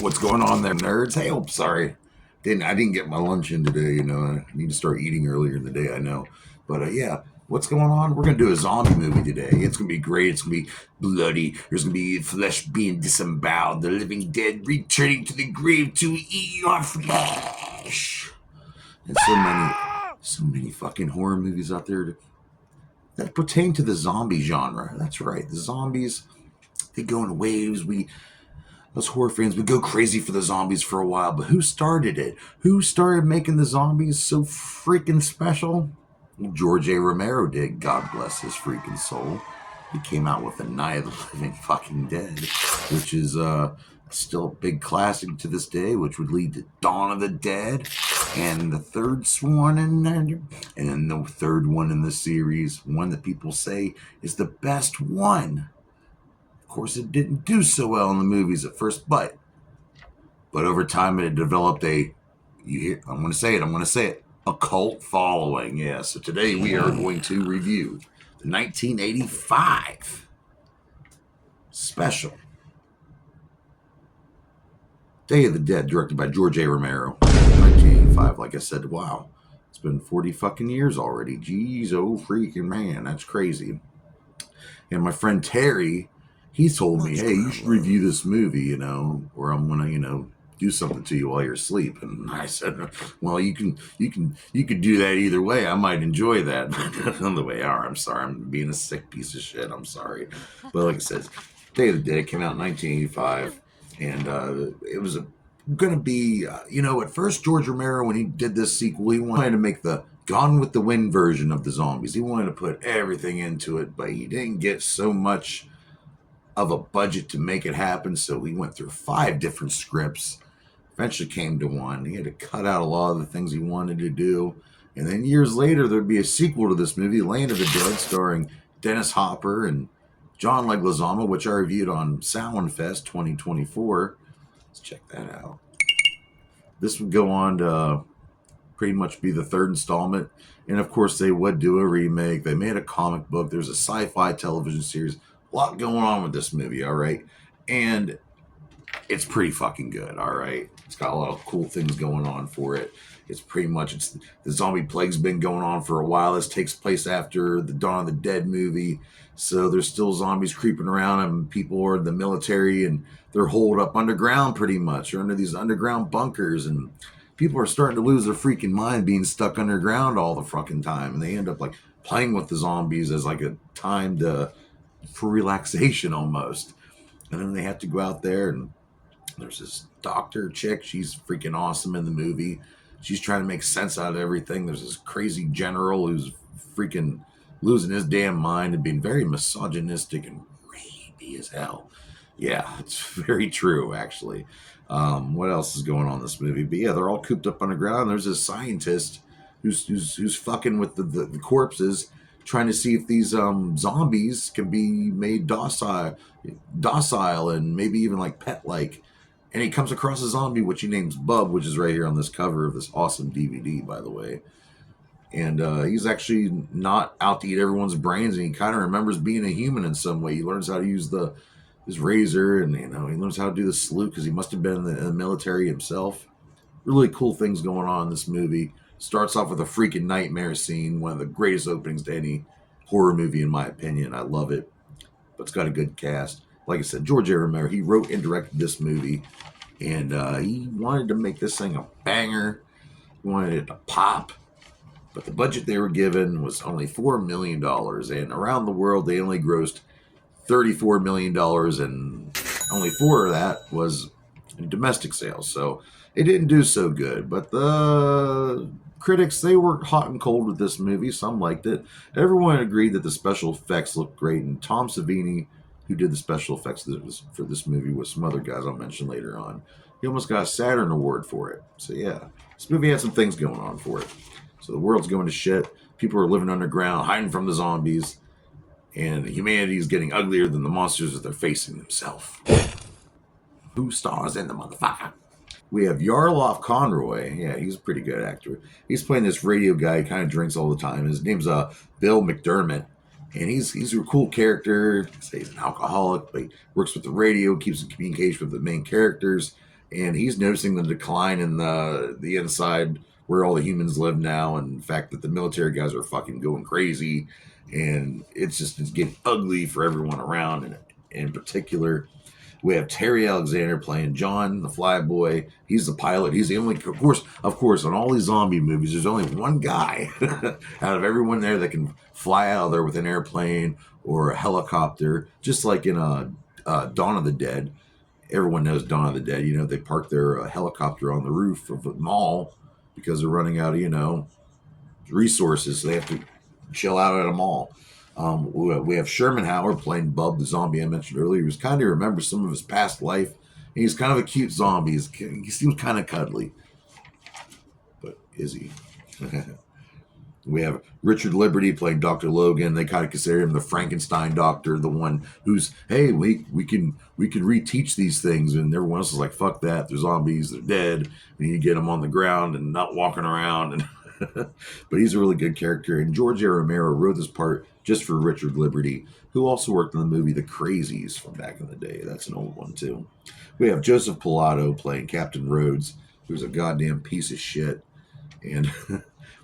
What's going on there, nerds? Hey, oh, sorry. I didn't get my lunch in today, I need to start eating earlier in the day, I know. But yeah, what's going on? We're gonna do a zombie movie today. It's gonna be great. It's gonna be bloody. There's gonna be flesh being disemboweled, the living dead returning to the grave to eat your flesh. And so many fucking horror movies out there that pertain to the zombie genre. That's right. The zombies, they go in waves. Us horror fans, we go crazy for the zombies for a while, but who started it? Who started making the zombies so freaking special? George A. Romero did, God bless his freaking soul. He came out with A Night of the Living Fucking Dead, which is still a big classic to this day, which would lead to Dawn of the Dead, and the third one, and then the third one in the series, one that people say is the best one. Of course, it didn't do so well in the movies at first, but over time it developed I'm going to say it, a cult following. Yeah, so today we are going to review the 1985 special Day of the Dead, directed by George A. Romero. 1985, like I said, wow. It's been 40 fucking years already. Jeez, oh freaking man, that's crazy. And my friend Terry, he told me, hey, you should review this movie, or I'm gonna, do something to you while you're asleep. And I said, well, you can do that either way. I might enjoy that. On the way, I'm sorry, I'm being a sick piece of shit. I'm sorry. But like I said, Day of the Dead came out in 1985, and it was going to be, at first George Romero, when he did this sequel, he wanted to make the Gone with the Wind version of the zombies. He wanted to put everything into it, but he didn't get so much of a budget to make it happen, so he went through 5 different scripts. Eventually came to one. He had to cut out a lot of the things he wanted to do. And then years later, there'd be a sequel to this movie, Land of the Dead, starring Dennis Hopper and John Leguizamo, which I reviewed on Soundfest 2024. Let's check that out. This would go on to pretty much be the third installment. And of course, they would do a remake. They made a comic book. There's a sci-fi television series. A lot going on with this movie, all right? And it's pretty fucking good, all right? It's got a lot of cool things going on for it. It's the zombie plague's been going on for a while. This takes place after the Dawn of the Dead movie. So there's still zombies creeping around, and people are in the military, and they're holed up underground pretty much. They're under these underground bunkers, and people are starting to lose their freaking mind being stuck underground all the fucking time. And they end up like playing with the zombies as like a time for relaxation almost. And then they have to go out there, and there's this doctor chick. She's freaking awesome in the movie. She's trying to make sense out of everything. There's this crazy general who's freaking losing his damn mind and being very misogynistic and rapey as hell. Yeah, it's very true, actually. What else is going on in this movie? But yeah, they're all cooped up underground. There's this scientist who's fucking with the corpses, trying to see if these zombies can be made docile and maybe even like pet-like. And he comes across a zombie, which he names Bub, which is right here on this cover of this awesome DVD, by the way. And he's actually not out to eat everyone's brains, and he kind of remembers being a human in some way. He learns how to use his razor, and he learns how to do the salute because he must have been in the military himself. Really cool things going on in this movie. Starts off with a freaking nightmare scene, one of the greatest openings to any horror movie, in my opinion. I love it, but it's got a good cast. Like I said, George A. Romero, he wrote and directed this movie, and he wanted to make this thing a banger. He wanted it to pop, but the budget they were given was only $4 million, and around the world, they only grossed $34 million, and only 4 of that was in domestic sales, so it didn't do so good. But the critics, they were hot and cold with this movie. Some liked it. Everyone agreed that the special effects looked great, and Tom Savini, who did the special effects for this movie with some other guys I'll mention later on, he almost got a Saturn Award for it. So yeah, this movie had some things going on for it. So the world's going to shit. People are living underground, hiding from the zombies, and humanity is getting uglier than the monsters that they're facing themselves. Who stars in the motherfucker? We have Yarlof Conroy. Yeah, he's a pretty good actor. He's playing this radio guy. He kind of drinks all the time. His name's Bill McDermott. And he's a cool character. He's an alcoholic, but he works with the radio, keeps in communication with the main characters. and he's noticing the decline in the inside where all the humans live now, and the fact that the military guys are fucking going crazy, and it's getting ugly for everyone around, and in particular we have Terry Alexander playing John, the Flyboy. He's the pilot. He's the only, of course, on all these zombie movies, there's only one guy out of everyone there that can fly out of there with an airplane or a helicopter, just like in Dawn of the Dead. Everyone knows Dawn of the Dead. You know, they park their helicopter on the roof of the mall because they're running out of, resources. So they have to chill out at a mall. We have Sherman Howard playing Bub, the zombie I mentioned earlier. He was kind of remembers some of his past life. He's kind of a cute zombie. He seems kind of cuddly, but is he? We have Richard Liberty playing Dr. Logan. They kind of consider him the Frankenstein doctor, the one who's, hey, we can reteach these things, and everyone else is like, fuck that. They're zombies. They're dead. We need to get them on the ground and not walking around. And but he's a really good character. And George A. Romero wrote this part just for Richard Liberty, who also worked in the movie The Crazies from back in the day. That's an old one too. We have Joseph Pilato playing Captain Rhodes, who's a goddamn piece of shit. And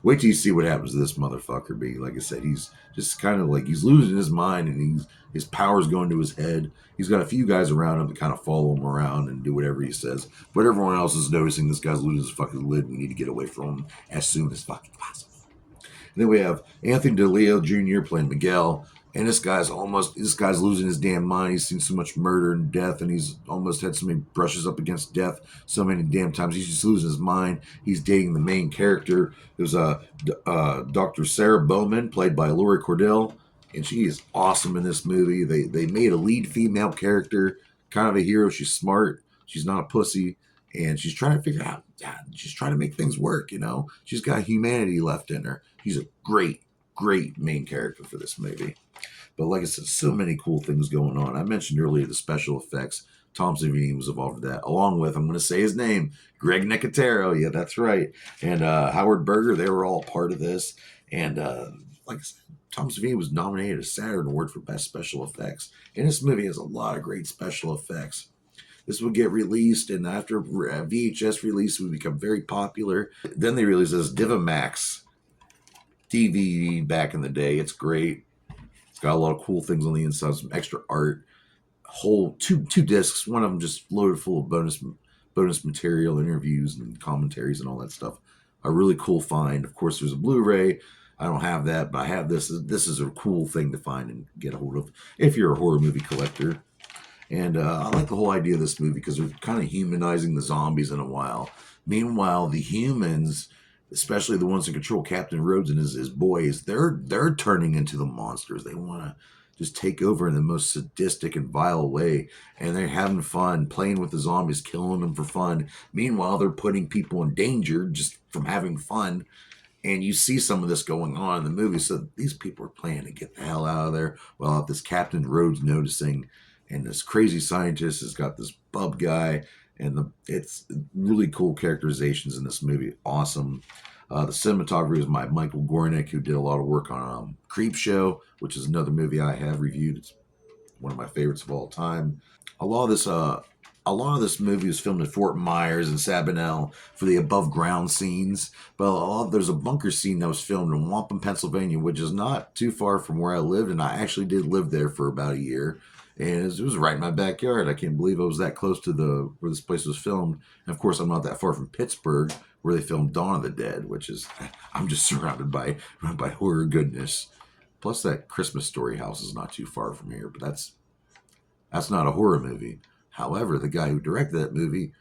wait till you see what happens to this motherfucker. Be like I said, he's just kind of like he's losing his mind, and his power's going to his head. He's got a few guys around him that kind of follow him around and do whatever he says. But everyone else is noticing this guy's losing his fucking lid. We need to get away from him as soon as fucking possible. And then we have Anthony DeLeo Jr. playing Miguel. And this guy's losing his damn mind. He's seen so much murder and death, and he's almost had so many brushes up against death so many damn times. He's just losing his mind. He's dating the main character. There's Dr. Sarah Bowman, played by Lori Cordell, and she is awesome in this movie. They made a lead female character, kind of a hero. She's smart. She's not a pussy, and she's trying to figure out. She's trying to make things work. She's got humanity left in her. She's a great, great main character for this movie. But like I said, so many cool things going on. I mentioned earlier the special effects. Tom Savini was involved in that, along with, I'm going to say his name, Greg Nicotero. Yeah, that's right. And Howard Berger, they were all part of this. And like I said, Tom Savini was nominated a Saturn Award for Best Special Effects. And this movie has a lot of great special effects. This would get released, and after VHS release, it would become very popular. Then they released this Divamax DVD back in the day. It's great. It's got a lot of cool things on the inside, some extra art. Whole two discs. One of them just loaded full of bonus material, interviews, and commentaries, and all that stuff. A really cool find. Of course, there's a Blu-ray. I don't have that, but I have this. This is a cool thing to find and get a hold of if you're a horror movie collector. And I like the whole idea of this movie because they're kind of humanizing the zombies in a while. Meanwhile, the humans, especially the ones that control Captain Rhodes and his boys, they're turning into the monsters. They want to just take over in the most sadistic and vile way, and they're having fun playing with the zombies, killing them for fun. Meanwhile, they're putting people in danger just from having fun. And you see some of this going on in the movie. So these people are planning to get the hell out of there. Well, this Captain Rhodes noticing, and this crazy scientist has got this bub guy, and it's really cool characterizations in this movie. Awesome. The cinematography is by Michael Gornick, who did a lot of work on Creep Show, which is another movie I have reviewed. It's one of my favorites of all time. A lot of this movie was filmed at Fort Myers and Sabinell for the above ground scenes. But there's a bunker scene that was filmed in Wampum, Pennsylvania, which is not too far from where I lived, and I actually did live there for about a year. And it was right in my backyard. I can't believe I was that close to where this place was filmed. And of course, I'm not that far from Pittsburgh, where they filmed Dawn of the Dead, which is, I'm just surrounded by horror goodness. Plus, that Christmas Story house is not too far from here, but that's not a horror movie. However, the guy who directed that movie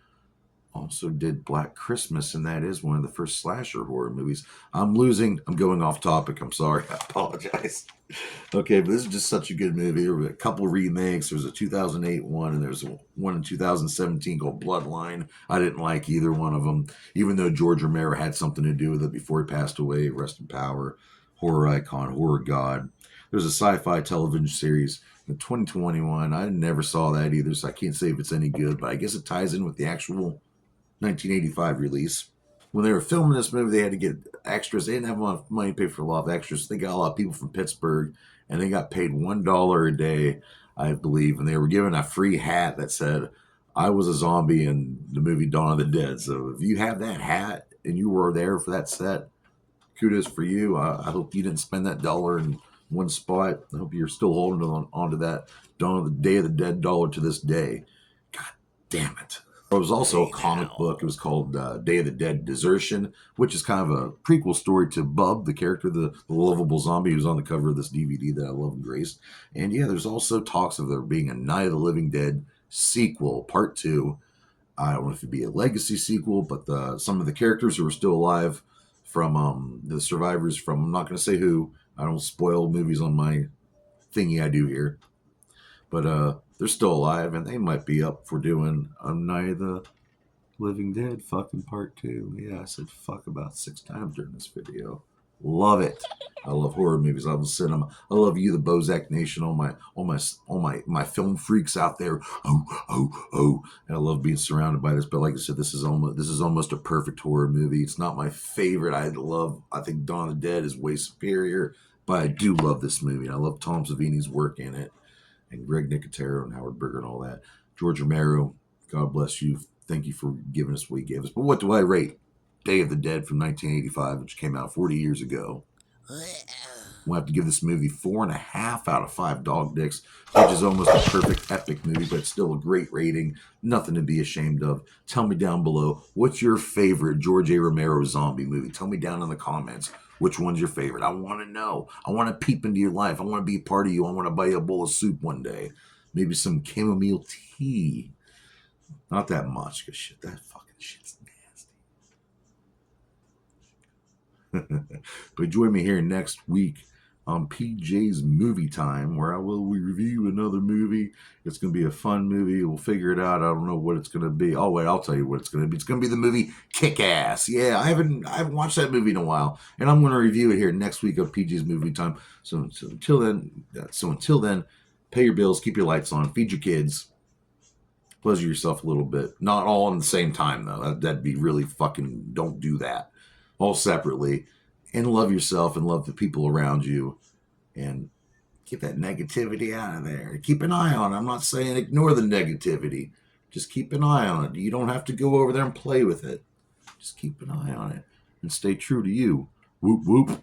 also did Black Christmas, and that is one of the first slasher horror movies. I'm going off topic. I'm sorry. I apologize. Okay, but this is just such a good movie. There were a couple remakes. There was a 2008 one, and there was one in 2017 called Bloodline. I didn't like either one of them, even though George Romero had something to do with it before he passed away. Rest in power. Horror icon, horror god. There's a sci-fi television series in 2021. I never saw that either, so I can't say if it's any good, but I guess it ties in with the actual 1985 release. When they were filming this movie, they had to get extras. They didn't have enough money to pay for a lot of extras. They got a lot of people from Pittsburgh, and they got paid $1 a day, I believe. And they were given a free hat that said, I was a zombie in the movie Dawn of the Dead. So if you have that hat and you were there for that set, kudos for you. I hope you didn't spend that dollar in one spot. I hope you're still holding on to that Dawn of the Day of the Dead dollar to this day. God damn it. There was also a comic book. It was called Day of the Dead Desertion, which is kind of a prequel story to Bub, the character, the lovable zombie who's on the cover of this DVD that I love and grace. And yeah, there's also talks of there being a Night of the Living Dead sequel, part two. I don't know if it'd be a legacy sequel, but some of the characters who are still alive from the survivors from, I'm not going to say who. I don't spoil movies on my thingy I do here, but they're still alive and they might be up for doing a Night of the Living Dead fucking part two. Yeah, I said fuck about 6 times during this video. Love it. I love horror movies. I love cinema. I love you, the Bozak Nation, all my film freaks out there. Oh. And I love being surrounded by this. But like I said, this is almost a perfect horror movie. It's not my favorite. I think Dawn of the Dead is way superior, but I do love this movie. And I love Tom Savini's work in it, and Greg Nicotero and Howard Berger and all that. George Romero, God bless you. Thank you for giving us what you gave us. But what do I rate Day of the Dead from 1985, which came out 40 years ago? We'll have to give this movie 4.5 out of 5 dog dicks, which is almost a perfect epic movie, but it's still a great rating. Nothing to be ashamed of. Tell me down below, what's your favorite George A. Romero zombie movie? Tell me down in the comments. Which one's your favorite? I want to know. I want to peep into your life. I want to be a part of you. I want to buy you a bowl of soup one day. Maybe some chamomile tea. Not that much, because shit, that fucking shit's nasty. But join me here next week on PJ's Movie Time, where I will review another movie. It's going to be a fun movie. We'll figure it out. I don't know what it's going to be. Oh, wait, I'll tell you what it's going to be. It's going to be the movie Kick-Ass. Yeah, I haven't watched that movie in a while, and I'm going to review it here next week on PJ's Movie Time. So until then, pay your bills, keep your lights on, feed your kids, pleasure yourself a little bit. Not all in the same time, though. That'd be really fucking, don't do that. All separately. And love yourself and love the people around you. And keep that negativity out of there. Keep an eye on it. I'm not saying ignore the negativity. Just keep an eye on it. You don't have to go over there and play with it. Just keep an eye on it. And stay true to you. Whoop, whoop.